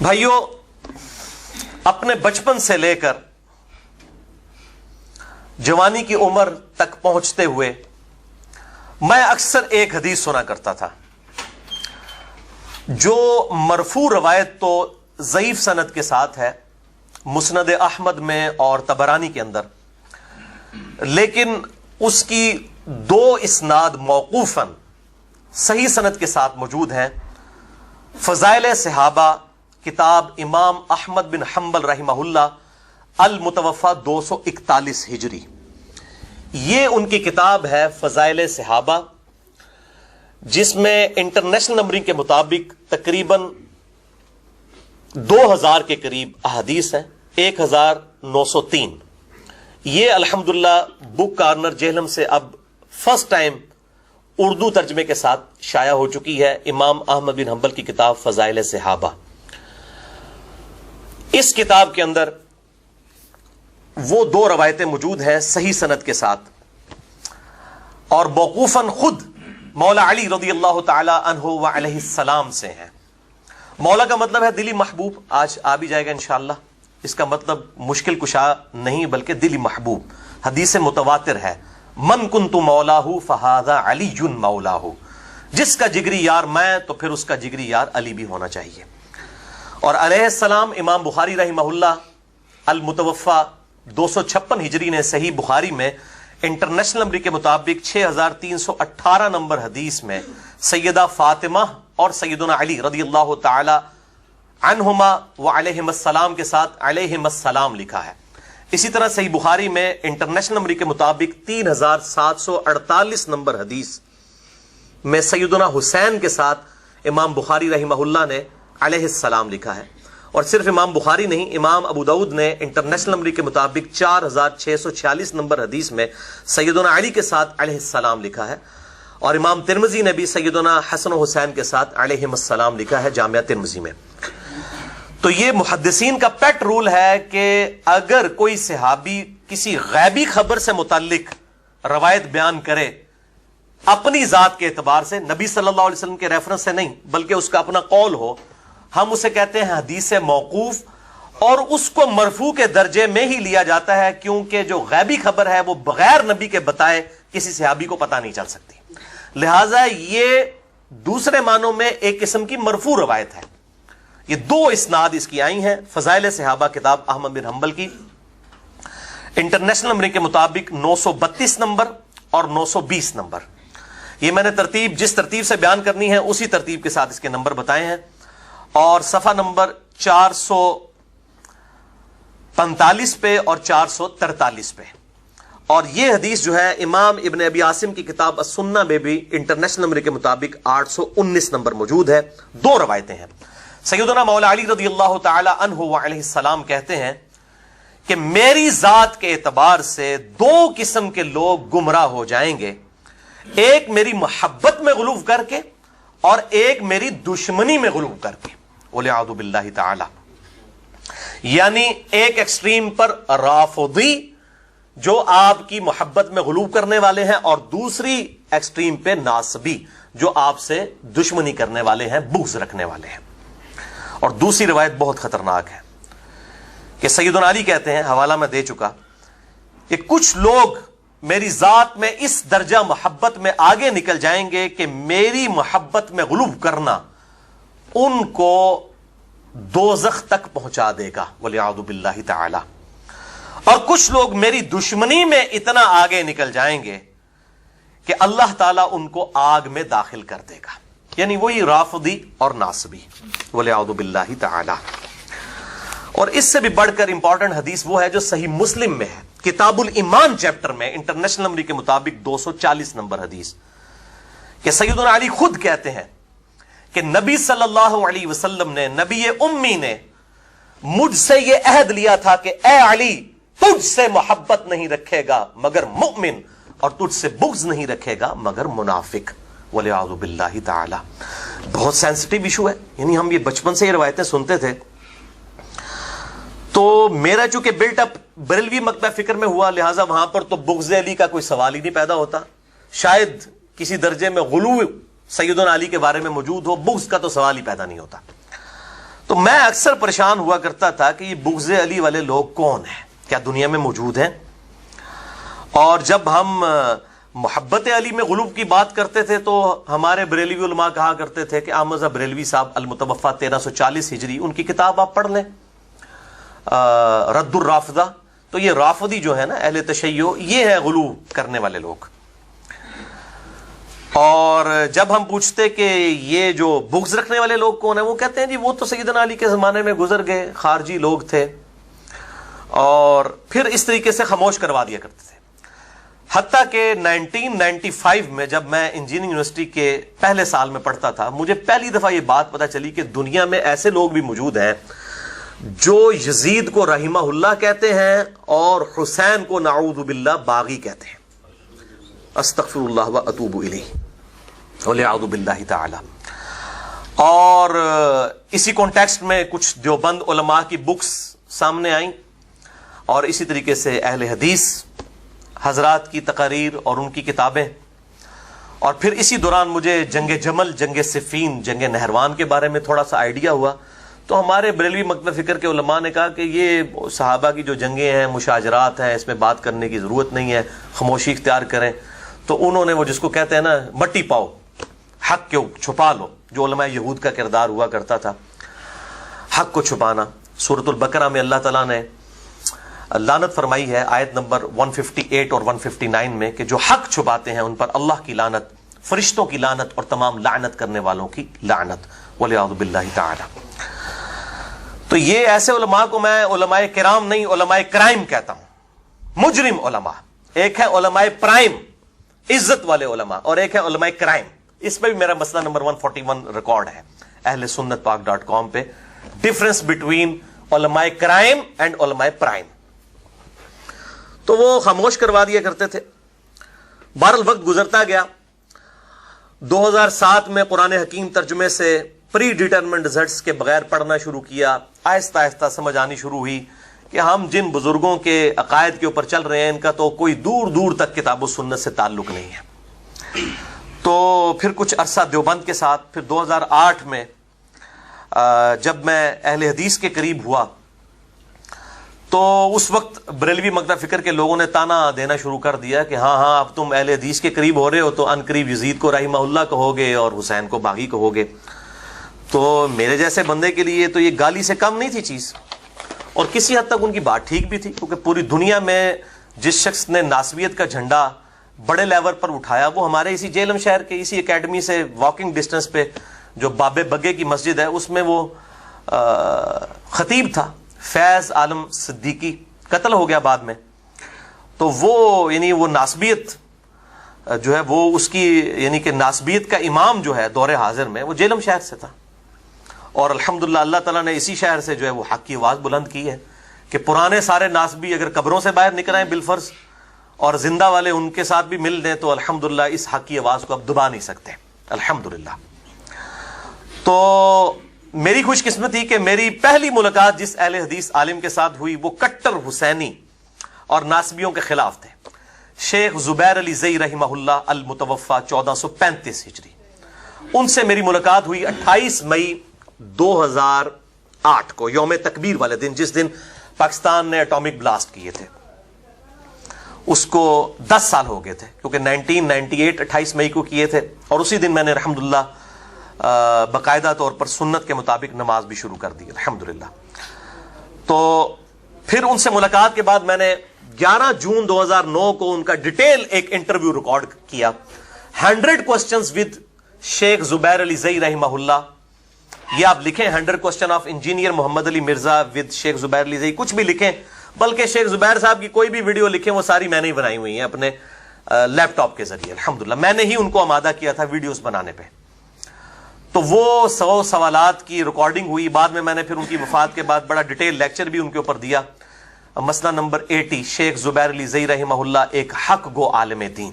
بھائیوں، اپنے بچپن سے لے کر جوانی کی عمر تک پہنچتے ہوئے میں اکثر ایک حدیث سنا کرتا تھا جو مرفوع روایت تو ضعیف سند کے ساتھ ہے مسند احمد میں اور طبرانی کے اندر، لیکن اس کی دو اسناد موقوفاً صحیح سند کے ساتھ موجود ہیں۔ فضائل صحابہ کتاب امام احمد بن حنبل رحمہ اللہ، المتوفى 241 ہجری، یہ ان کی کتاب ہے فضائل صحابہ، جس میں انٹرنیشنل نمبرنگ کے مطابق تقریباً 2000 کے قریب احادیث ہیں، 1903۔ یہ الحمدللہ بک کارنر جہلم سے اب فرسٹ ٹائم اردو ترجمے کے ساتھ شائع ہو چکی ہے، امام احمد بن حنبل کی کتاب فضائل صحابہ۔ اس کتاب کے اندر وہ دو روایتیں موجود ہیں صحیح سند کے ساتھ، اور موقوفاً خود مولا علی رضی اللہ تعالی عنہ و علیہ السلام سے ہیں۔ مولا کا مطلب ہے دلی محبوب، آج آ بھی جائے گا انشاءاللہ۔ اس کا مطلب مشکل کشا نہیں بلکہ دلی محبوب، حدیث متواتر ہے، من کنت مولاہ فہذا علی مولاہ، جس کا جگری یار میں تو پھر اس کا جگری یار علی بھی ہونا چاہیے۔ اور علیہ السلام امام بخاری رحمہ اللہ المتوفى 256 ہجری نے صحیح بخاری میں انٹرنیشنل نمبر کے مطابق 6318 نمبر حدیث میں سیدہ فاطمہ اور سیدنا علی رضی اللہ تعالی عنہما وعلیہم السلام کے ساتھ علیہم السلام لکھا ہے۔ اسی طرح صحیح بخاری میں انٹرنیشنل نمبر کے مطابق 3748 نمبر حدیث میں سیدنا حسین کے ساتھ امام بخاری رحمہ اللہ نے علیہ السلام لکھا ہے۔ اور صرف امام بخاری نہیں، امام ابو داؤد نے انٹرنیشنل نمبر کے مطابق 4646 نمبر حدیث میں سیدنا علی کے ساتھ علیہ السلام لکھا ہے، اور امام ترمذی نے بھی سیدنا حسن و حسین کے ساتھ علیہم السلام لکھا ہے جامعہ ترمذی میں۔ تو یہ محدثین کا پیٹ رول ہے کہ اگر کوئی صحابی کسی غیبی خبر سے متعلق روایت بیان کرے اپنی ذات کے اعتبار سے، نبی صلی اللہ علیہ وسلم کے ریفرنس سے نہیں بلکہ اس کا اپنا قول ہو، ہم اسے کہتے ہیں حدیث موقوف، اور اس کو مرفوع کے درجے میں ہی لیا جاتا ہے، کیونکہ جو غیبی خبر ہے وہ بغیر نبی کے بتائے کسی صحابی کو پتہ نہیں چل سکتی، لہٰذا یہ دوسرے معنوں میں ایک قسم کی مرفوع روایت ہے۔ یہ دو اسناد اس کی آئی ہیں، فضائل صحابہ کتاب احمد بن حنبل کی انٹرنیشنل نمبر کے مطابق 932 نمبر اور 920 نمبر۔ یہ میں نے ترتیب جس ترتیب سے بیان کرنی ہے اسی ترتیب کے ساتھ اس کے نمبر بتائے ہیں، اور صفحہ نمبر 445 پہ اور 443 پہ۔ اور یہ حدیث جو ہے امام ابن ابی عاصم کی کتاب السنہ میں بھی انٹرنیشنل نمبر کے مطابق 819 نمبر موجود ہے۔ دو روایتیں ہیں۔ سیدنا مولا علی رضی اللہ تعالی عنہ وعلیہ السلام کہتے ہیں کہ میری ذات کے اعتبار سے دو قسم کے لوگ گمراہ ہو جائیں گے، ایک میری محبت میں غلو کر کے اور ایک میری دشمنی میں غلو کر کے، وَلِعَوْذُ بِاللَّهِ تعالی۔ یعنی ایک ایکسٹریم پر رافضی جو آپ کی محبت میں غلو کرنے والے ہیں، اور دوسری ایکسٹریم پہ ناصبی جو آپ سے دشمنی کرنے والے ہیں، بغض رکھنے والے ہیں۔ اور دوسری روایت بہت خطرناک ہے کہ سیدنا علی کہتے ہیں، حوالہ میں دے چکا، کہ کچھ لوگ میری ذات میں اس درجہ محبت میں آگے نکل جائیں گے کہ میری محبت میں غلو کرنا ان کو دوزخ تک پہنچا دے گا، وَلِعَوْذُ بِاللَّهِ تعالی۔ اور کچھ لوگ میری دشمنی میں اتنا آگے نکل جائیں گے کہ اللہ تعالیٰ ان کو آگ میں داخل کر دے گا، یعنی وہی رافضی اور ناصبی، وَلِعَوْذُ بِاللَّهِ تعالی۔ اور اس سے بھی بڑھ کر امپورٹنٹ حدیث وہ ہے جو صحیح مسلم میں ہے، کتاب الایمان چیپٹر میں انٹرنیشنل نمبر کے مطابق 240 نمبر حدیث، کہ سیدنا علی خود کہتے ہیں کہ نبی صلی اللہ علیہ وسلم نے، نبی امی نے مجھ سے یہ عہد لیا تھا کہ اے علی، تجھ سے محبت نہیں رکھے گا مگر مؤمن، اور تجھ سے بغض نہیں رکھے گا مگر منافق، وَلِعَوْذُ بِاللَّهِ تعالی۔ بہت سینسٹیو ایشو ہے، یعنی ہم یہ بچپن سے یہ روایتیں سنتے تھے، تو میرا چونکہ بلٹ اپ بریلوی مکتبہ فکر میں ہوا، لہٰذا وہاں پر تو بغض علی کا کوئی سوال ہی نہیں پیدا ہوتا، شاید کسی درجے میں غلو سیدنا علی کے بارے میں موجود ہو، بغض کا تو سوال ہی پیدا نہیں ہوتا۔ تو میں اکثر پریشان ہوا کرتا تھا کہ یہ بغض علی والے لوگ کون ہیں، کیا دنیا میں موجود ہیں؟ اور جب ہم محبت علی میں غلوب کی بات کرتے تھے تو ہمارے بریلوی علماء کہا کرتے تھے کہ احمد بریلوی صاحب المتوفا 1340 ہجری، ان کی کتاب آپ پڑھ لیں رد الرافضہ. تو یہ رافضی جو ہے نا، اہل تشیع، یہ ہے غلو کرنے والے لوگ. اور جب ہم پوچھتے کہ یہ جو بغض رکھنے والے لوگ کون ہیں، وہ کہتے ہیں جی وہ تو سیدنا علی کے زمانے میں گزر گئے، خارجی لوگ تھے. اور پھر اس طریقے سے خاموش کروا دیا کرتے تھے. حتیٰ کہ 1995 میں جب میں انجینئرنگ یونیورسٹی کے پہلے سال میں پڑھتا تھا، مجھے پہلی دفعہ یہ بات پتہ چلی کہ دنیا میں ایسے لوگ بھی موجود ہیں جو یزید کو رحمہ اللہ کہتے ہیں اور حسین کو نعوذ باللہ باغی کہتے ہیں. استغفر اللہ و اتوب الیہ ولیعوذ باللہ تعالی. اور اسی کانٹیکسٹ میں کچھ دیوبند علماء کی بکس سامنے آئیں، اور اسی طریقے سے اہل حدیث حضرات کی تقاریر اور ان کی کتابیں. اور پھر اسی دوران مجھے جنگ جمل، جنگ صفین، جنگ نہروان کے بارے میں تھوڑا سا آئیڈیا ہوا. تو ہمارے بریلوی مکتب فکر کے علماء نے کہا کہ یہ صحابہ کی جو جنگیں ہیں، مشاجرات ہیں، اس میں بات کرنے کی ضرورت نہیں ہے، خاموشی اختیار کریں. تو انہوں نے وہ جس کو کہتے ہیں نا مٹی پاؤ، حق کو چھپا لو، جو علماء یہود کا کردار ہوا کرتا تھا، حق کو چھپانا. سورۃ البقرہ میں اللہ تعالیٰ نے لعنت فرمائی ہے آیت نمبر 158 اور 159 میں کہ جو حق چھپاتے ہیں ان پر اللہ کی لعنت، فرشتوں کی لعنت اور تمام لعنت کرنے والوں کی لعنت والعیاذ باللہ تعالی. تو یہ ایسے علماء کو میں علماء کرام نہیں، علماء کرائم کہتا ہوں. مجرم علماء، ایک ہے علماء پرائم، عزت والے علماء، اور ایک ہے علماء کرائم. اس پہ بھی میرا مسئلہ نمبر 141 ریکارڈ ہے اہل سنت پاک.com پہ، ڈفرنس بٹوین علماء کرائم اینڈ علماء پرائم. تو وہ خاموش کروا دیا کرتے تھے. بہرحال وقت گزرتا گیا. 2007 میں قرآن حکیم ترجمے سے پری ڈیٹرمنڈ ریزلٹس کے بغیر پڑھنا شروع کیا. آہستہ آہستہ سمجھ آنی شروع ہوئی کہ ہم جن بزرگوں کے عقائد کے اوپر چل رہے ہیں ان کا تو کوئی دور دور تک کتاب و سنت سے تعلق نہیں ہے. تو پھر کچھ عرصہ دیوبند کے ساتھ، پھر 2008 میں جب میں اہل حدیث کے قریب ہوا تو اس وقت بریلوی مکتب فکر کے لوگوں نے تانا دینا شروع کر دیا کہ ہاں اب تم اہل حدیث کے قریب ہو رہے ہو تو ان قریب یزید کو رحمہ اللہ کہو گے اور حسین کو باغی کہو گے. تو میرے جیسے بندے کے لیے تو یہ گالی سے کم نہیں تھی چیز. اور کسی حد تک ان کی بات ٹھیک بھی تھی، کیونکہ پوری دنیا میں جس شخص نے ناسبیت کا جھنڈا بڑے لیول پر اٹھایا وہ ہمارے اسی جیلم شہر کے اسی اکیڈمی سے واکنگ ڈسٹنس پہ جو بابے بگے کی مسجد ہے اس میں وہ خطیب تھا، فیض عالم صدیقی، قتل ہو گیا بعد میں. تو وہ یعنی وہ ناسبیت جو ہے وہ اس کی یعنی کہ ناسبیت کا امام جو ہے دور حاضر میں وہ جیلم شہر سے تھا. اور الحمدللہ اللہ تعالیٰ نے اسی شہر سے جو ہے وہ حق کی آواز بلند کی ہے کہ پرانے سارے ناسبی اگر قبروں سے باہر نکل آئیں بالفرض اور زندہ والے ان کے ساتھ بھی مل دیں تو الحمدللہ اس حق کی آواز کو اب دبا نہیں سکتے الحمدللہ. تو میری خوش قسمتی کہ میری پہلی ملاقات جس اہل حدیث عالم کے ساتھ ہوئی وہ کٹر حسینی اور ناسبیوں کے خلاف تھے. شیخ زبیر علی زئی رحمہ اللہ المتوفا 1435 ہجری. ان سے میری ملاقات ہوئی 28 مئی 2008 کو، یوم تکبیر والے دن، جس دن پاکستان نے اٹامک بلاسٹ کیے تھے. اس کو 10 سال ہو گئے تھے کیونکہ 1998 28 مئی کو کیے تھے. اور اسی دن میں نے الحمدللہ باقاعدہ طور پر سنت کے مطابق نماز بھی شروع کر دی الحمدللہ. تو پھر ان سے ملاقات کے بعد میں نے 11 جون 2009 کو ان کا ڈیٹیل ایک انٹرویو ریکارڈ کیا. 100 کوسچنز ود شیخ زبیر علی زئی رحمہ اللہ. یہ آپ لکھیں 100 question of engineer Muhammad Ali Mirza with شیخ زبیر علی زئی، کچھ بھی لکھیں، بلکہ شیخ زبیر صاحب کی کوئی بھی ویڈیو لکھیں وہ ساری میں نے ہی بنائی ہوئی ہیں اپنے لیپ ٹاپ کے ذریعے الحمدللہ. میں نے ہی ان کو آمادہ کیا تھا ویڈیوز بنانے پہ. تو وہ 100 سوالات کی ریکارڈنگ ہوئی. بعد میں نے پھر ان کی وفات کے بعد بڑا ڈیٹیل لیکچر بھی ان کے اوپر دیا. مسئلہ نمبر 80 شیخ زبیر علی زئی رحمہ اللہ ایک حق گو عالم دین.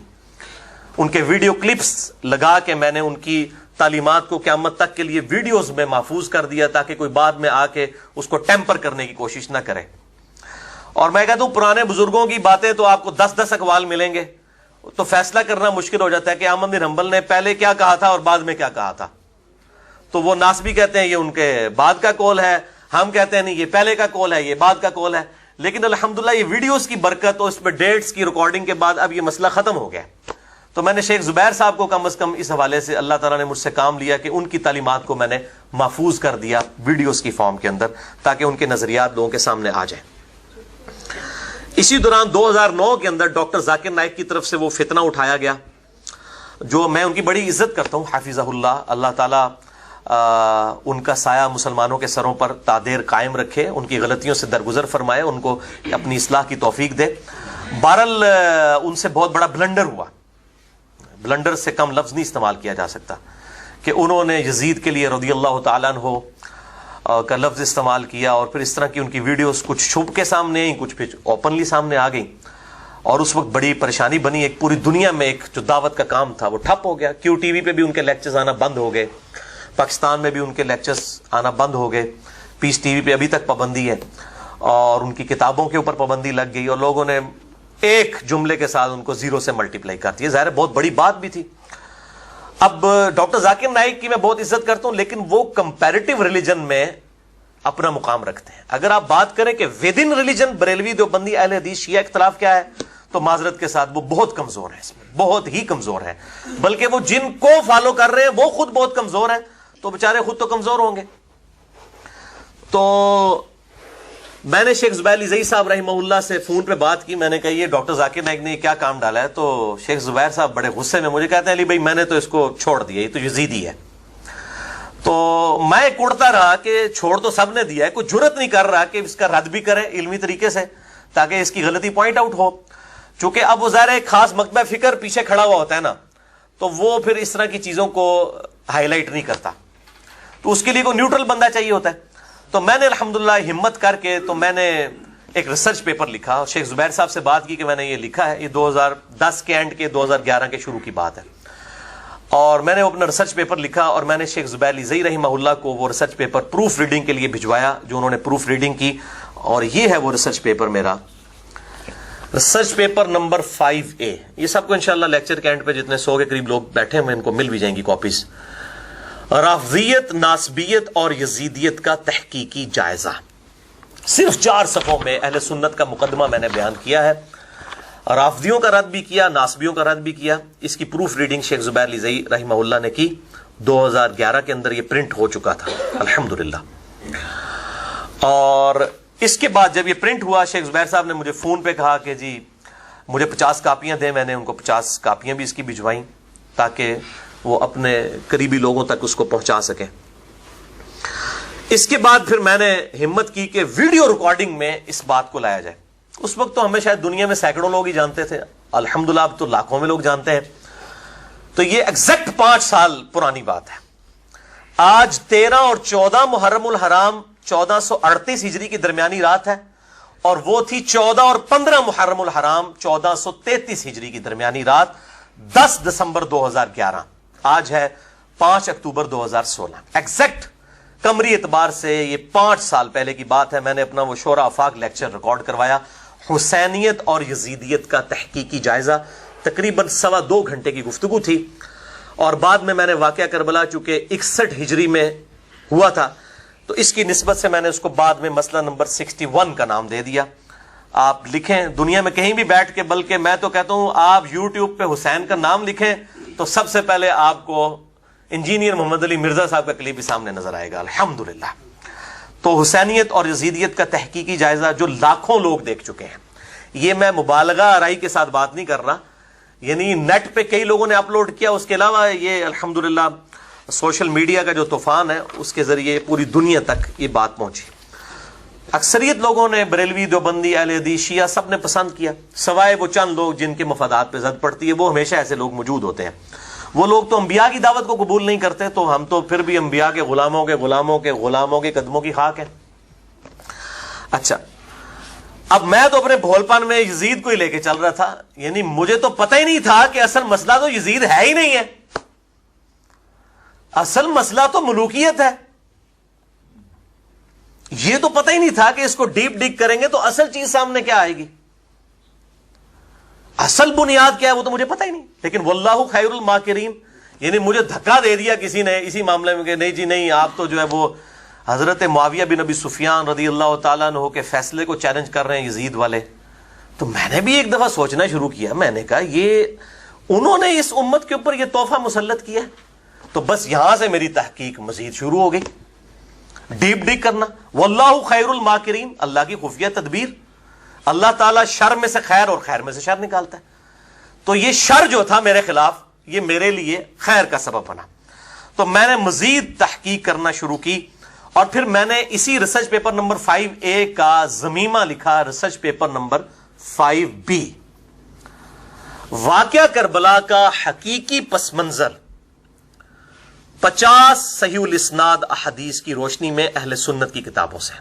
ان کے ویڈیو کلپس لگا کے میں نے ان کی تعلیمات کو قیامت تک کے لیے ویڈیوز میں محفوظ کر دیا تاکہ کوئی بعد میں آ کے اس کو ٹیمپر کرنے کی کوشش نہ کرے. اور میں کہتا ہوں پرانے بزرگوں کی باتیں تو آپ کو 10 اقوال ملیں گے تو فیصلہ کرنا مشکل ہو جاتا ہے کہ احمد بن حنبل نے پہلے کیا کہا تھا اور بعد میں کیا کہا تھا. تو وہ ناسبی کہتے ہیں یہ ان کے بعد کا کول ہے، ہم کہتے ہیں نہیں یہ پہلے کا کول ہے، یہ بعد کا کول ہے. لیکن الحمدللہ یہ ویڈیوز کی برکت اور اس پہ ڈیٹس کی ریکارڈنگ کے بعد اب یہ مسئلہ ختم ہو گیا. تو میں نے شیخ زبیر صاحب کو کم از کم اس حوالے سے اللہ تعالیٰ نے مجھ سے کام لیا کہ ان کی تعلیمات کو میں نے محفوظ کر دیا ویڈیوز کی فارم کے اندر، تاکہ ان کے نظریات لوگوں کے سامنے آ جائیں. اسی دوران 2009 کے اندر ڈاکٹر ذاکر نائک کی طرف سے وہ فتنہ اٹھایا گیا، جو میں ان کی بڑی عزت کرتا ہوں، حافظہ اللہ. اللہ تعالیٰ ان کا سایہ مسلمانوں کے سروں پر تادیر قائم رکھے، ان کی غلطیوں سے درگزر فرمائے، ان کو اپنی اصلاح کی توفیق دے. بہرحال ان سے بہت بڑا بلنڈر ہوا، بلنڈر سے کم لفظ نہیں استعمال کیا جا سکتا، کہ انہوں نے یزید کے لیے رضی اللہ تعالیٰ عنہ کا لفظ استعمال کیا، اور پھر اس طرح کی ان کی ویڈیوز کچھ چھپ کے سامنے آئیں، کچھ پھر اوپنلی سامنے آ گئیں. اور اس وقت بڑی پریشانی بنی، ایک پوری دنیا میں ایک جو دعوت کا کام تھا وہ ٹھپ ہو گیا. کیو ٹی وی پہ بھی ان کے لیکچرز آنا بند ہو گئے، پاکستان میں بھی ان کے لیکچرز آنا بند ہو گئے، پیس ٹی وی پہ ابھی تک پابندی ہے، اور ان کی کتابوں کے اوپر پابندی لگ گئی، اور لوگوں نے ایک جملے کے ساتھ ان کو 0 سے ملٹیپلائی کر دیا. ظاہر بہت بڑی بات بھی تھی. اب ڈاکٹر ذاکر نائک کی میں بہت عزت کرتا ہوں، لیکن وہ کمپیریٹیو ریلیجن میں اپنا مقام رکھتے ہیں. اگر آپ بات کریں کہ with in religion Barelvi Deobandi اہل حدیث شیعہ اختلاف کیا ہے، تو معذرت کے ساتھ وہ بہت کمزور ہے، اس میں بہت ہی کمزور ہے. بلکہ وہ جن کو فالو کر رہے ہیں وہ خود بہت کمزور ہیں، تو بےچارے خود تو کمزور ہوں گے. تو میں نے شیخ زبیر علی زئی صاحب رحمہ اللہ سے فون پہ بات کی. میں نے کہا یہ ڈاکٹر ذاکر نائک نے یہ کیا کام ڈالا ہے؟ تو شیخ زبیر صاحب بڑے غصے میں مجھے کہتے ہیں علی بھائی میں نے تو اس کو چھوڑ دیا، یہ تو یزیدی ہے. تو میں کڑتا رہا کہ چھوڑ تو سب نے دیا ہے، کوئی جرت نہیں کر رہا کہ اس کا رد بھی کرے علمی طریقے سے، تاکہ اس کی غلطی پوائنٹ آؤٹ ہو. چونکہ اب وہ ظاہر ایک خاص مکتبہ فکر پیچھے کھڑا ہوا ہوتا ہے نا، تو وہ پھر اس طرح کی چیزوں کو ہائی لائٹ نہیں کرتا، تو اس کے لیے کوئی نیوٹرل بندہ چاہیے ہوتا ہے. تو میں نے الحمدللہ ہمت کر کے تو میں نے ایک ریسرچ پیپر لکھا، اور شیخ زبیر صاحب سے بات کی کہ میں نے یہ لکھا ہے. یہ 2010 کے اینڈ کے 2011 کے شروع کی بات ہے، اور میں نے اپنا ریسرچ پیپر لکھا، اور میں نے شیخ زبیر علی زئی رحمہ اللہ کو وہ ریسرچ پیپر پروف ریڈنگ کے لیے بھجوایا، جو انہوں نے پروف ریڈنگ کی. اور یہ ہے وہ ریسرچ پیپر میرا، ریسرچ پیپر نمبر 5A. یہ سب کو انشاءاللہ لیکچر کے اینڈ پہ جتنے 100 کے قریب لوگ بیٹھے ہیں ان کو مل بھی جائیں گی کاپیز. رافضیت، ناسبیت اور یزیدیت کا تحقیقی جائزہ. صرف 4 صفحوں میں اہل سنت کا مقدمہ میں نے بیان کیا ہے. رافضیوں کا رد بھی کیا، ناسبیوں کا رد بھی کیا. اس کی پروف ریڈنگ شیخ زبیر علی زئی رحمہ اللہ نے کی. 2011 کے اندر یہ پرنٹ ہو چکا تھا الحمدللہ. اور اس کے بعد جب یہ پرنٹ ہوا، شیخ زبیر صاحب نے مجھے فون پہ کہا کہ جی مجھے 50 کاپیاں دیں. میں نے ان کو 50 کاپیاں بھی اس کی بھجوائیں، تاکہ وہ اپنے قریبی لوگوں تک اس کو پہنچا سکیں. اس کے بعد پھر میں نے ہمت کی کہ ویڈیو ریکارڈنگ میں اس بات کو لایا جائے. اس وقت تو ہمیں شاید دنیا میں سینکڑوں لوگ ہی جانتے تھے، الحمدللہ اب تو لاکھوں میں لوگ جانتے ہیں. تو یہ ایگزیکٹ 5 سال پرانی بات ہے. آج 13 اور 14 محرم الحرام 1438 ہجری کی درمیانی رات ہے، اور وہ تھی 14 اور 15 محرم الحرام 1433 ہجری کی درمیانی رات، 10 دسمبر 2011. آج ہے 5 اکتوبر 2016. ایگزیکٹ قمری اعتبار سے یہ 5 سال پہلے کی بات ہے. میں نے اپنا وہ شورا آفاق لیکچر ریکارڈ کروایا، حسینیت اور یزیدیت کا تحقیقی جائزہ. تقریباً 2.25 گھنٹے کی گفتگو تھی. اور بعد میں نے واقعہ کربلا چونکہ 61 ہجری میں ہوا تھا، تو اس کی نسبت سے میں نے اس کو بعد میں مسئلہ نمبر 61 کا نام دے دیا. آپ لکھیں دنیا میں کہیں بھی بیٹھ کے، بلکہ میں تو کہتا ہوں آپ یوٹیوب پہ حسین کا نام لکھیں تو سب سے پہلے آپ کو انجینئر محمد علی مرزا صاحب کا کلپ بھی سامنے نظر آئے گا الحمدللہ. تو حسینیت اور یزیدیت کا تحقیقی جائزہ جو لاکھوں لوگ دیکھ چکے ہیں. یہ میں مبالغہ آرائی کے ساتھ بات نہیں کر رہا، یعنی نیٹ پہ کئی لوگوں نے اپلوڈ کیا، اس کے علاوہ یہ الحمدللہ سوشل میڈیا کا جو طوفان ہے اس کے ذریعے پوری دنیا تک یہ بات پہنچی. اکثریت لوگوں نے، بریلوی، دیوبندی، اہل حدیث، شیعہ، سب نے پسند کیا، سوائے وہ چند لوگ جن کے مفادات پہ زد پڑتی ہے. وہ ہمیشہ ایسے لوگ موجود ہوتے ہیں. وہ لوگ تو انبیاء کی دعوت کو قبول نہیں کرتے، تو ہم تو پھر بھی انبیاء کے غلاموں کے غلاموں کے غلاموں کے قدموں کی خاک ہیں. اچھا، اب میں تو اپنے بھول پن میں یزید کو ہی لے کے چل رہا تھا، یعنی مجھے تو پتہ ہی نہیں تھا کہ اصل مسئلہ تو یزید ہے ہی نہیں ہے. اصل مسئلہ تو ملوکیت ہے. یہ تو پتہ ہی نہیں تھا کہ اس کو ڈیپ ڈگ کریں گے تو اصل چیز سامنے کیا آئے گی، اصل بنیاد کیا ہے وہ تو مجھے پتہ ہی نہیں. لیکن واللہ خیر الماکرین، یعنی مجھے دھکا دے دیا کسی نے اسی معاملے میں کہ نہیں جی نہیں، آپ تو جو ہے وہ حضرت معاویہ بن ابی سفیان رضی اللہ تعالیٰ عنہ کے فیصلے کو چیلنج کر رہے ہیں یزید والے. تو میں نے بھی ایک دفعہ سوچنا شروع کیا، میں نے کہا یہ انہوں نے اس امت کے اوپر یہ تحفہ مسلط کیا. تو بس یہاں سے میری تحقیق مزید شروع ہو گئی، ڈیپ کرنا. واللہ خیر الماکرین، اللہ کی خفیہ تدبیر. اللہ تعالیٰ شر میں سے خیر اور خیر میں سے شر نکالتا ہے. تو یہ شر جو تھا میرے خلاف، یہ میرے لیے خیر کا سبب بنا. تو میں نے مزید تحقیق کرنا شروع کی، اور پھر میں نے اسی ریسرچ پیپر نمبر 5A کا ضمیمہ لکھا، ریسرچ پیپر نمبر 5B، واقعہ کربلا کا حقیقی پس منظر 50 صحیح الاسناد احادیث کی روشنی میں اہل سنت کی کتابوں سے.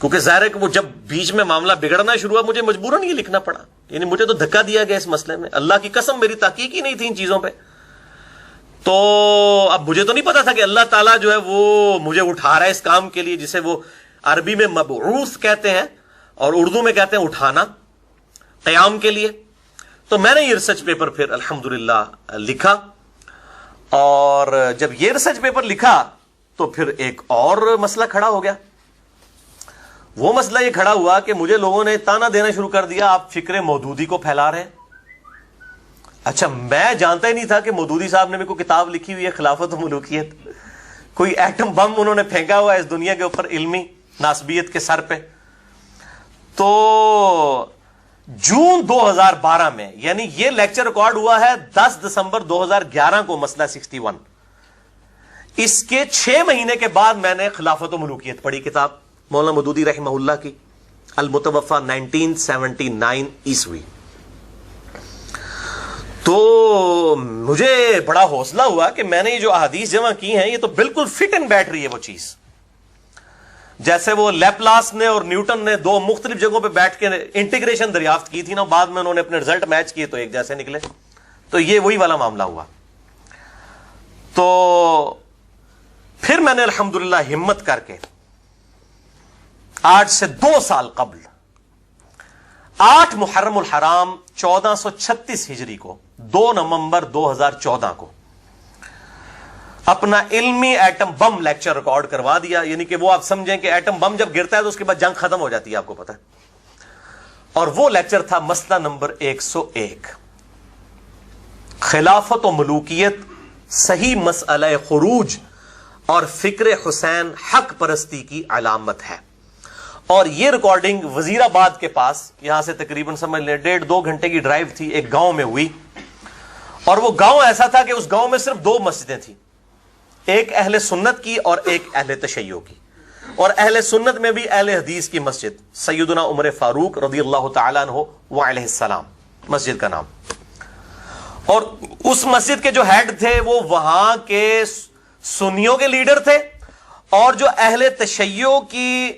کیونکہ ظاہر ہے کہ وہ جب بیچ میں معاملہ بگڑنا شروع ہوا، مجھے مجبوراً یہ لکھنا پڑا. یعنی مجھے تو دھکا دیا گیا اس مسئلے میں، اللہ کی قسم میری تحقیق ہی نہیں تھی ان چیزوں پہ. تو اب مجھے تو نہیں پتا تھا کہ اللہ تعالیٰ جو ہے وہ مجھے اٹھا رہا ہے اس کام کے لیے، جسے وہ عربی میں مبعوث کہتے ہیں اور اردو میں کہتے ہیں اٹھانا، قیام کے لیے. تو میں نے یہ ریسرچ پیپر پھر الحمدللہ لکھا، اور جب یہ ریسرچ پیپر لکھا تو پھر ایک اور مسئلہ کھڑا ہو گیا. وہ مسئلہ یہ کھڑا ہوا کہ مجھے لوگوں نے تانا دینا شروع کر دیا، آپ فکر مودودی کو پھیلا رہے ہیں. اچھا، میں جانتا ہی نہیں تھا کہ مودودی صاحب نے بھی کوئی کتاب لکھی ہوئی ہے خلافت و ملوکیت. کوئی ایٹم بم انہوں نے پھینکا ہوا ہے اس دنیا کے اوپر علمی ناسبیت کے سر پہ. تو جون 2012 میں، یعنی یہ لیکچر ریکارڈ ہوا ہے 10 دسمبر 2011 کو، مسئلہ 61. اس کے 6 مہینے کے بعد میں نے خلافت و ملوکیت پڑھی، کتاب مولانا مودودی رحمہ اللہ کی، المتوفى 1979 عیسوی. تو مجھے بڑا حوصلہ ہوا کہ میں نے یہ جو احادیث جمع کی ہیں یہ تو بالکل فٹ اینڈ بیٹھ رہی ہے وہ چیز. جیسے وہ لیپلاس نے اور نیوٹن نے 2 مختلف جگہوں پہ بیٹھ کے انٹیگریشن دریافت کی تھی نا، بعد میں انہوں نے اپنے رزلٹ میچ کیے تو ایک جیسے نکلے. تو یہ وہی والا معاملہ ہوا. تو پھر میں نے الحمدللہ ہمت کر کے آج سے 2 سال قبل 8 محرم الحرام 1436 ہجری کو، 2 نومبر 2014 کو اپنا علمی ایٹم بم لیکچر ریکارڈ کروا دیا. یعنی کہ وہ آپ سمجھیں کہ ایٹم بم جب گرتا ہے تو اس کے بعد جنگ ختم ہو جاتی ہے، آپ کو پتا ہے. اور وہ لیکچر تھا مسئلہ نمبر 101، خلافت و ملوکیت صحیح مسئلہ خروج اور فکر حسین حق پرستی کی علامت ہے. اور یہ ریکارڈنگ وزیر آباد کے پاس، یہاں سے تقریباً سمجھ لیں 1.5-2 گھنٹے کی ڈرائیو تھی، ایک گاؤں میں ہوئی. اور وہ گاؤں ایسا تھا کہ اس گاؤں میں صرف 2 مسجدیں تھیں، ایک اہل سنت کی اور ایک اہل تشیع کی. اور اہل سنت میں بھی اہل حدیث کی مسجد سیدنا عمر فاروق رضی اللہ تعالیٰ عنہ وعلیہ السلام مسجد کا نام. اور اس مسجد کے جو ہیڈ تھے وہ وہاں کے سنیوں کے لیڈر تھے، اور جو اہل تشیع کی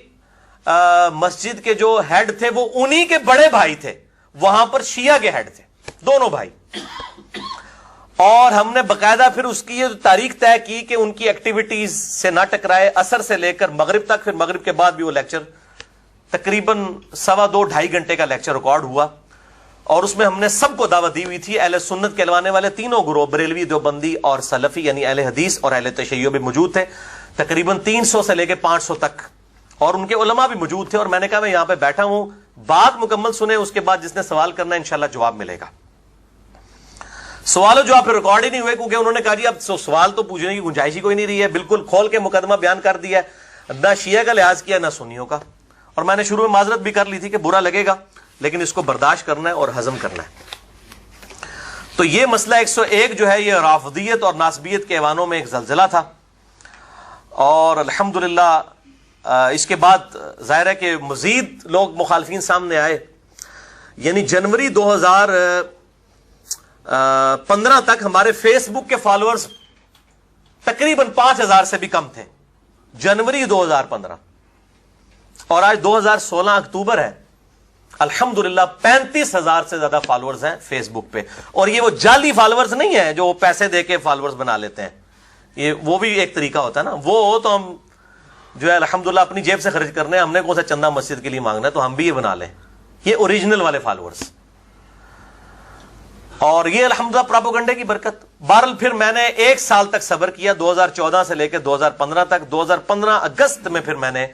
مسجد کے جو ہیڈ تھے وہ انہی کے بڑے بھائی تھے، وہاں پر شیعہ کے ہیڈ تھے، دونوں بھائی. اور ہم نے باقاعدہ پھر اس کی یہ تاریخ طے کی کہ ان کی ایکٹیویٹیز سے نہ ٹکرائے، عصر سے لے کر مغرب تک. پھر مغرب کے بعد بھی وہ لیکچر تقریباً 2.5-2.5 گھنٹے کا لیکچر ریکارڈ ہوا. اور اس میں ہم نے سب کو دعوت دی ہوئی تھی، اہل سنت کہلوانے والے تینوں گروہ، بریلوی، دیوبندی اور سلفی، یعنی اہل حدیث اور اہل تشیع بھی موجود تھے، تقریباً 300 سے لے کے 500 تک. اور ان کے علماء بھی موجود تھے. اور میں نے کہا میں یہاں پہ بیٹھا ہوں، بات مکمل سنیں، اس کے بعد جس نے سوال کرنا ہے انشاءاللہ جواب ملے گا. سوال و جواب پھر ریکارڈ ہی نہیں ہوئے، کیونکہ انہوں نے کہا جی اب سوال تو پوچھنے کی گنجائش ہی کوئی نہیں رہی ہے، بالکل کھول کے مقدمہ بیان کر دیا ہے، نہ شیعہ کا لحاظ کیا نہ سنیوں کا. اور میں نے شروع میں معذرت بھی کر لی تھی کہ برا لگے گا، لیکن اس کو برداشت کرنا ہے اور ہضم کرنا ہے. تو یہ مسئلہ 101 جو ہے یہ رافضیت اور ناسبیت کے ایوانوں میں ایک زلزلہ تھا. اور الحمدللہ اس کے بعد ظاہر ہے کہ مزید لوگ مخالفین سامنے آئے. یعنی جنوری 2015 تک ہمارے فیس بک کے فالوورز تقریباً 5000 سے بھی کم تھے، جنوری 2015. اور آج 2016 اکتوبر ہے، الحمدللہ 35,000 سے زیادہ فالوورز ہیں فیس بک پہ. اور یہ وہ جعلی فالوورز نہیں ہیں جو پیسے دے کے فالوورز بنا لیتے ہیں، یہ وہ بھی ایک طریقہ ہوتا ہے نا. وہ تو ہم جو ہے الحمدللہ اپنی جیب سے خرچ کرنے ہیں، ہم نے کون سا چندہ مسجد کے لیے مانگنا ہے، تو ہم بھی یہ بنا لیں. یہ اوریجنل والے فالوورز. اور یہ الحمدللہ پراپوگنڈے کی برکت. بہرحال پھر میں نے 1 سال تک صبر کیا, 2014 سے لے کے 2015 تک. 2015 اگست میں پھر میں نے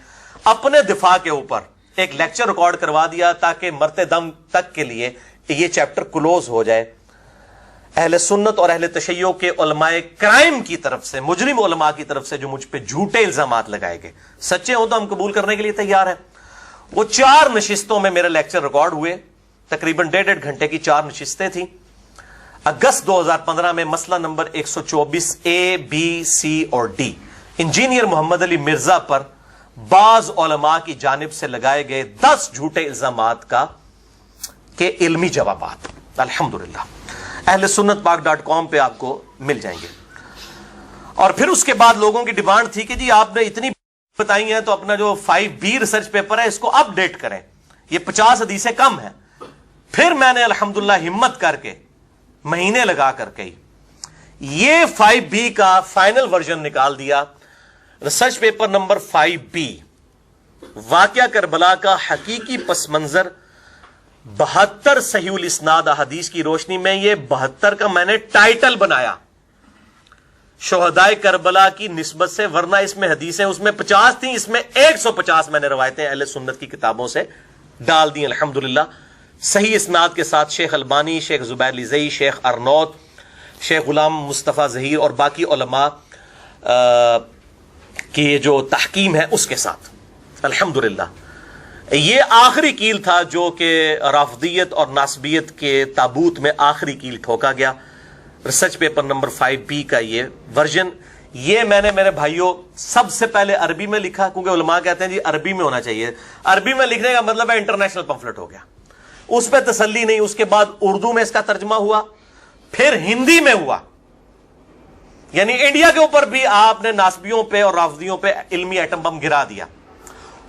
اپنے دفاع کے اوپر ایک لیکچر ریکارڈ کروا دیا تاکہ مرتے دم تک کے لیے یہ چیپٹر کلوز ہو جائے. اہل سنت اور اہل تشیع کے علماء کرائم کی طرف سے, مجرم علماء کی طرف سے جو مجھ پہ جھوٹے الزامات لگائے گئے, سچے ہوں تو ہم قبول کرنے کے لیے تیار ہیں. وہ 4 نشستوں میں میرے لیکچر ریکارڈ ہوئے, تقریباً 1.5 گھنٹے کی 4 نشستیں تھیں. اگست 2015 میں مسئلہ نمبر 124 A, B, C اور D, انجینئر محمد علی مرزا پر بعض علماء کی جانب سے لگائے گئے 10 جھوٹے الزامات کے علمی جوابات الحمدللہ اہل سنت پاک.com پہ آپ کو مل جائیں گے. اور پھر اس کے بعد لوگوں کی ڈیمانڈ تھی کہ جی آپ نے اتنی بتائی ہیں تو اپنا جو 5B ریسرچ پیپر ہے اس کو اپ ڈیٹ کریں, یہ 50 حدیثیں کم ہیں. پھر میں نے الحمدللہ ہمت کر کے, مہینے لگا کر کے یہ 5B کا فائنل ورژن نکال دیا. ریسرچ پیپر نمبر 5B, واقعہ کربلا کا حقیقی پس منظر 72 صحیح الاسناد احادیث کی روشنی میں. یہ 72 کا میں نے ٹائٹل بنایا شہدائے کربلا کی نسبت سے, ورنہ اس میں حدیثیں اس میں 50 تھیں, اس میں 150 میں نے روایتیں اہل سنت کی کتابوں سے ڈال دی الحمدللہ صحیح اسناد کے ساتھ. شیخ البانی, شیخ زبیر لزئی, شیخ ارنوت, شیخ غلام مصطفیٰ ظہیر اور باقی علماء کی جو تحکیم ہے اس کے ساتھ الحمدللہ. یہ آخری کیل تھا جو کہ رافضیت اور ناصبیت کے تابوت میں آخری کیل ٹھوکا گیا. ریسرچ پیپر نمبر 5B کا یہ ورژن, یہ میں نے میرے بھائیوں سب سے پہلے عربی میں لکھا, کیونکہ علماء کہتے ہیں جی عربی میں ہونا چاہیے. عربی میں لکھنے کا مطلب ہے انٹرنیشنل پمفلٹ ہو گیا. اس پہ تسلی نہیں, اس کے بعد اردو میں اس کا ترجمہ ہوا, پھر ہندی میں ہوا. یعنی انڈیا کے اوپر بھی آپ نے ناسبیوں پہ اور رافضیوں پہ علمی ایٹم بم گرا دیا.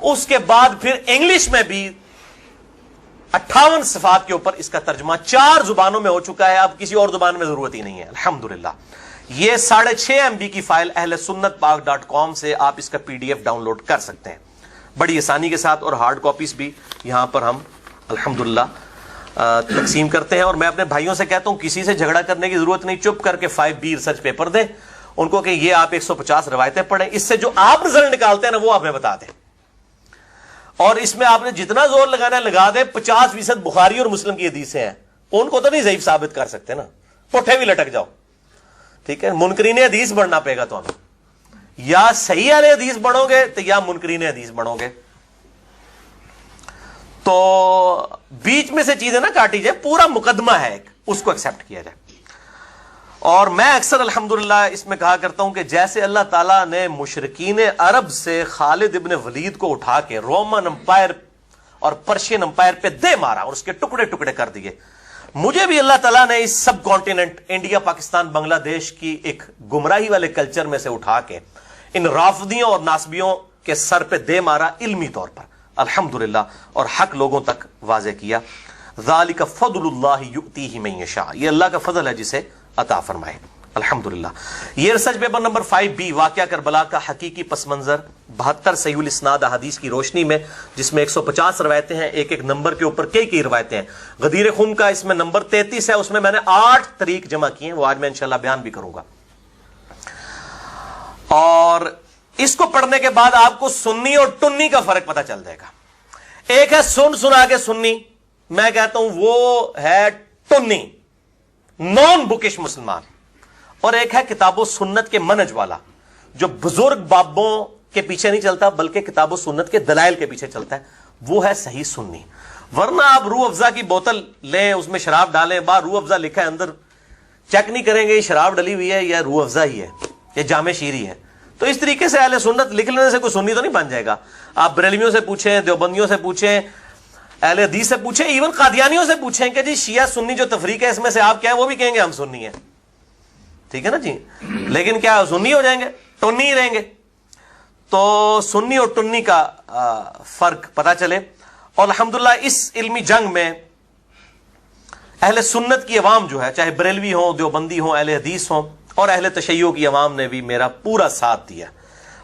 اس کے بعد پھر انگلش میں بھی 58 صفات کے اوپر اس کا ترجمہ 4 زبانوں میں ہو چکا ہے. اب کسی اور زبان میں ضرورت ہی نہیں ہے الحمدللہ. یہ 6.5 MB کی فائل اہل سنت پاک.com سے آپ اس کا PDF ڈاؤن لوڈ کر سکتے ہیں بڑی آسانی کے ساتھ, اور ہارڈ کاپیز بھی یہاں پر ہم الحمدللہ تقسیم کرتے ہیں. اور میں اپنے بھائیوں سے کہتا ہوں کسی سے جھگڑا کرنے کی ضرورت نہیں, چپ کر کے 5B ریسرچ پیپر دیں ان کو کہ یہ آپ 150 روایتیں پڑھیں, اس سے جو آپ رزلٹ نکالتے ہیں نا وہ آپ ہمیں بتا دیں. اور اس میں آپ نے جتنا زور لگانا ہے لگا دیں. 50% بخاری اور مسلم کی حدیثیں ہیں, ان کو تو نہیں ضعیف ثابت کر سکتے نا, پٹھے بھی لٹک جاؤ. ٹھیک ہے, منکرین حدیث بڑھنا پڑے گا تو ہمیں, یا صحیح اہل حدیث بڑھو گے تو یا منکرین حدیث بڑھو گے. تو بیچ میں سے چیزیں نہ کاٹی جائے, پورا مقدمہ ہے ایک, اس کو ایکسپٹ کیا جائے. اور میں اکثر الحمدللہ اس میں کہا کرتا ہوں کہ جیسے اللہ تعالیٰ نے مشرکین عرب سے خالد ابن ولید کو اٹھا کے رومن امپائر اور پرشین امپائر پہ دے مارا اور اس کے ٹکڑے ٹکڑے کر دیے, مجھے بھی اللہ تعالیٰ نے اس سب کانٹیننٹ انڈیا, پاکستان, بنگلہ دیش کی ایک گمراہی والے کلچر میں سے اٹھا کے ان رافضیوں اور ناسبیوں کے سر پہ دے مارا علمی طور پر الحمدللہ, اور حق لوگوں تک واضح کیا. ذالک فضل اللہ یؤتیہ من یشاء, یہ اللہ کا فضل ہے جسے عطا فرمائے الحمدللہ. یہ ریسرچ پیپر نمبر 5B, واقعہ کربلا کا حقیقی پس منظر 72 صحیح الاسناد احادیث کی روشنی میں, جس میں 150 روایتیں ہیں, ایک ایک نمبر کے اوپر کئی روایتیں ہیں. غدیر خم کا اس میں نمبر 33 ہے, اس میں نے 8 طریق جمع کیے ہیں, وہ آج میں انشاءاللہ بیان بھی کروں گا. اور اس کو پڑھنے کے بعد آپ کو سنی اور ٹنی کا فرق پتہ چل جائے گا. ایک ہے سنا کے سنی, میں کہتا ہوں وہ ہے ٹنی, نان بکش مسلمان. اور ایک ہے کتاب و سنت کے منج والا, جو بزرگ بابوں کے پیچھے نہیں چلتا بلکہ کتاب و سنت کے دلائل کے پیچھے چلتا ہے, وہ ہے صحیح سنی. ورنہ آپ روح افزا کی بوتل لیں, اس میں شراب ڈالیں, باہر روح افزا لکھا ہے, اندر چیک نہیں کریں گے یہ شراب ڈلی ہوئی ہے یا روح افزا ہی ہے یا جامع شیری ہے. تو اس طریقے سے اہل سنت لکھ لینے سے کوئی سنی تو نہیں بن جائے گا. آپ بریلویوں سے پوچھیں, دیوبندیوں سے پوچھیں, اہل حدیث سے پوچھیں, ایون قادیانیوں سے پوچھیں کہ جی شیعہ سنی جو تفریق ہے اس میں سے آپ کیا ہیں, وہ بھی کہیں گے ہم سنی ہیں. ٹھیک ہے نا جی, لیکن کیا سنی ہو جائیں گے, ٹنی ہی رہیں گے. تو سنی اور ٹنی کا فرق پتہ چلے. اور الحمدللہ اس علمی جنگ میں اہل سنت کی عوام جو ہے, چاہے بریلوی ہوں, دیوبندی ہوں, اہل حدیث ہوں, اور اہل تشیع کی عوام نے بھی میرا پورا ساتھ دیا,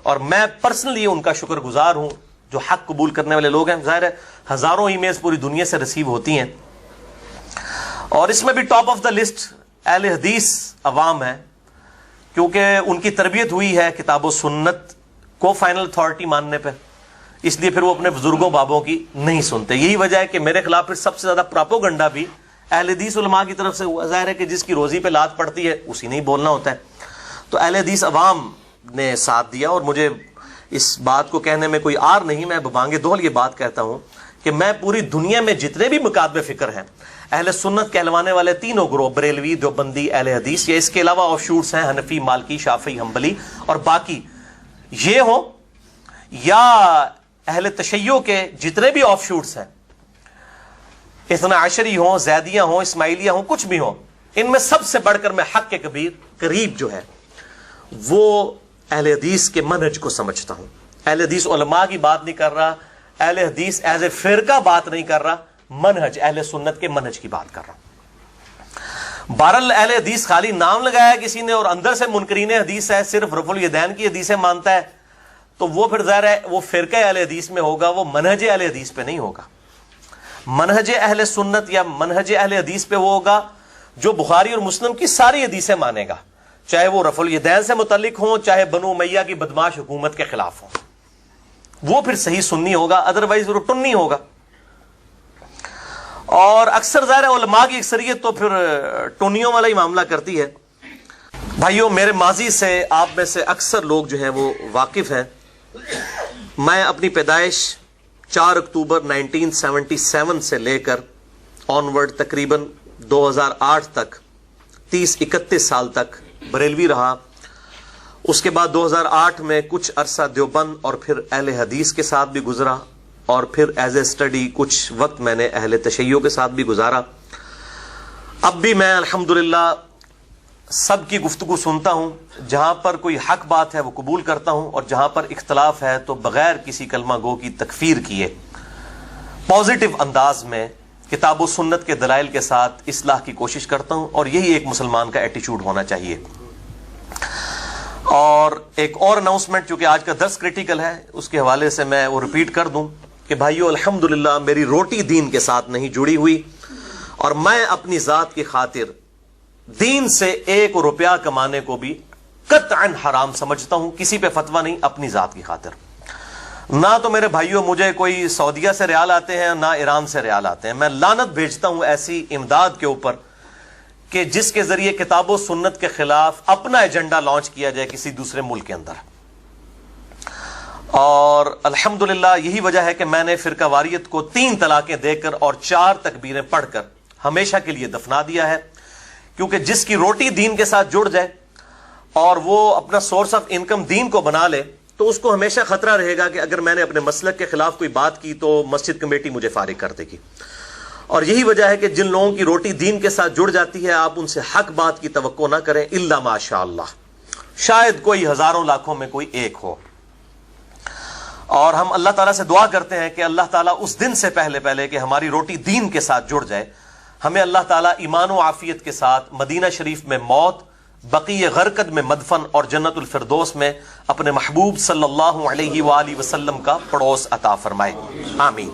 اور میں پرسنلی ان کا شکر گزار ہوں. جو حق قبول کرنے والے لوگ ہیں, ظاہر ہے ہزاروں ای میلز پوری دنیا سے ریسیو ہوتی ہیں, اور اس میں بھی ٹاپ آف دا لسٹ اہل حدیث عوام ہے، کیونکہ ان کی تربیت ہوئی ہے کتاب و سنت کو فائنل اتھارٹی ماننے پہ، اس لیے پھر وہ اپنے بزرگوں بابوں کی نہیں سنتے. یہی وجہ ہے کہ میرے خلاف پھر سب سے زیادہ پراپوگنڈا بھی اہل حدیث علماء کی طرف سے ہوا. ظاہر ہے کہ جس کی روزی پہ لات پڑتی ہے اسی نے ہی بولنا ہوتا ہے. تو اہل حدیث عوام نے ساتھ دیا، اور مجھے اس بات کو کہنے میں کوئی آر نہیں، میں ببانگ دہل یہ بات کہتا ہوں کہ میں پوری دنیا میں جتنے بھی مکاتب فکر ہیں اہل سنت کہلوانے والے تینوں گروہ، بریلوی، دیوبندی، اہل حدیث، یا اس کے علاوہ آف شوٹس ہیں حنفی، مالکی، شافعی، حنبلی اور باقی، یہ ہوں یا اہل تشیع کے جتنے بھی آف شوٹس ہیں، اثنا عشری ہوں، زیدیہ ہوں، اسماعیلیہ ہوں، کچھ بھی ہوں، ان میں سب سے بڑھ کر میں حق کے قریب جو ہے وہ اہل حدیث کے منہج کو سمجھتا ہوں. اہل حدیث علماء کی بات نہیں کر رہا، اہل حدیث ایز اے فرقہ بات نہیں کر رہا، منہج اہل سنت کے منہج کی بات کر رہا ہوں. بہرحال اہل حدیث خالی نام لگایا کسی نے اور اندر سے منکرین حدیث ہے، صرف رفع الیدین کی حدیثیں مانتا ہے، تو وہ پھر ظاہر ہے وہ فرقہ اہل حدیث میں ہوگا، وہ منہج اہل حدیث پہ نہیں ہوگا. منہج اہل سنت یا منہج اہل حدیث پہ وہ ہوگا جو بخاری اور مسلم کی ساری حدیثیں مانے گا، چاہے وہ رفع الیدین سے متعلق ہوں، چاہے بنو امیہ کی بدماش حکومت کے خلاف ہوں. وہ پھر صحیح سنی ہوگا، ادروائز وہ ٹنی ہوگا. اور اکثر ظاہر علماء کی اکثریت تو پھر ٹونیوں والا ہی معاملہ کرتی ہے. بھائیوں، میرے ماضی سے آپ میں سے اکثر لوگ جو ہیں وہ واقف ہیں. میں اپنی پیدائش 4 اکتوبر 1977 سے لے کر آنورڈ تقریباً 2008 تک 30-31 سال تک بریلوی رہا. اس کے بعد 2008 میں کچھ عرصہ دیوبند اور پھر اہل حدیث کے ساتھ بھی گزرا، اور پھر ایز اے اسٹڈی کچھ وقت میں نے اہل تشیع کے ساتھ بھی گزارا. اب بھی میں الحمدللہ سب کی گفتگو سنتا ہوں، جہاں پر کوئی حق بات ہے وہ قبول کرتا ہوں، اور جہاں پر اختلاف ہے تو بغیر کسی کلمہ گو کی تکفیر کیے پازیٹو انداز میں کتاب و سنت کے دلائل کے ساتھ اصلاح کی کوشش کرتا ہوں. اور یہی ایک مسلمان کا ایٹیچیوڈ ہونا چاہیے. اور ایک اور اناؤنسمنٹ، چونکہ آج کا درس کریٹیکل ہے، اس کے حوالے سے میں وہ ریپیٹ کر دوں کہ بھائیو، الحمدللہ میری روٹی دین کے ساتھ نہیں جڑی ہوئی، اور میں اپنی ذات کی خاطر دین سے 1 روپیہ کمانے کو بھی قطعاً حرام سمجھتا ہوں. کسی پہ فتویٰ نہیں، اپنی ذات کی خاطر. نہ تو میرے بھائیوں مجھے کوئی سعودیہ سے ریال آتے ہیں، نہ ایران سے ریال آتے ہیں. میں لعنت بھیجتا ہوں ایسی امداد کے اوپر کہ جس کے ذریعے کتاب و سنت کے خلاف اپنا ایجنڈا لانچ کیا جائے کسی دوسرے ملک کے اندر. اور الحمدللہ یہی وجہ ہے کہ میں نے فرقہ واریت کو 3 طلاقیں دے کر اور 4 تکبیریں پڑھ کر ہمیشہ کے لیے دفنا دیا ہے. کیونکہ جس کی روٹی دین کے ساتھ جڑ جائے اور وہ اپنا سورس آف انکم دین کو بنا لے تو اس کو ہمیشہ خطرہ رہے گا کہ اگر میں نے اپنے مسلک کے خلاف کوئی بات کی تو مسجد کمیٹی مجھے فارغ کر دے گی. اور یہی وجہ ہے کہ جن لوگوں کی روٹی دین کے ساتھ جڑ جاتی ہے آپ ان سے حق بات کی توقع نہ کریں، الا ماشاء اللہ، شاید کوئی ہزاروں لاکھوں میں کوئی ایک ہو. اور ہم اللہ تعالیٰ سے دعا کرتے ہیں کہ اللہ تعالیٰ اس دن سے پہلے کہ ہماری روٹی دین کے ساتھ جڑ جائے، ہمیں اللہ تعالیٰ ایمان و عافیت کے ساتھ مدینہ شریف میں موت، بقیع غرقد میں مدفن اور جنت الفردوس میں اپنے محبوب صلی اللہ علیہ وآلہ وسلم کا پڑوس عطا فرمائے. آمین.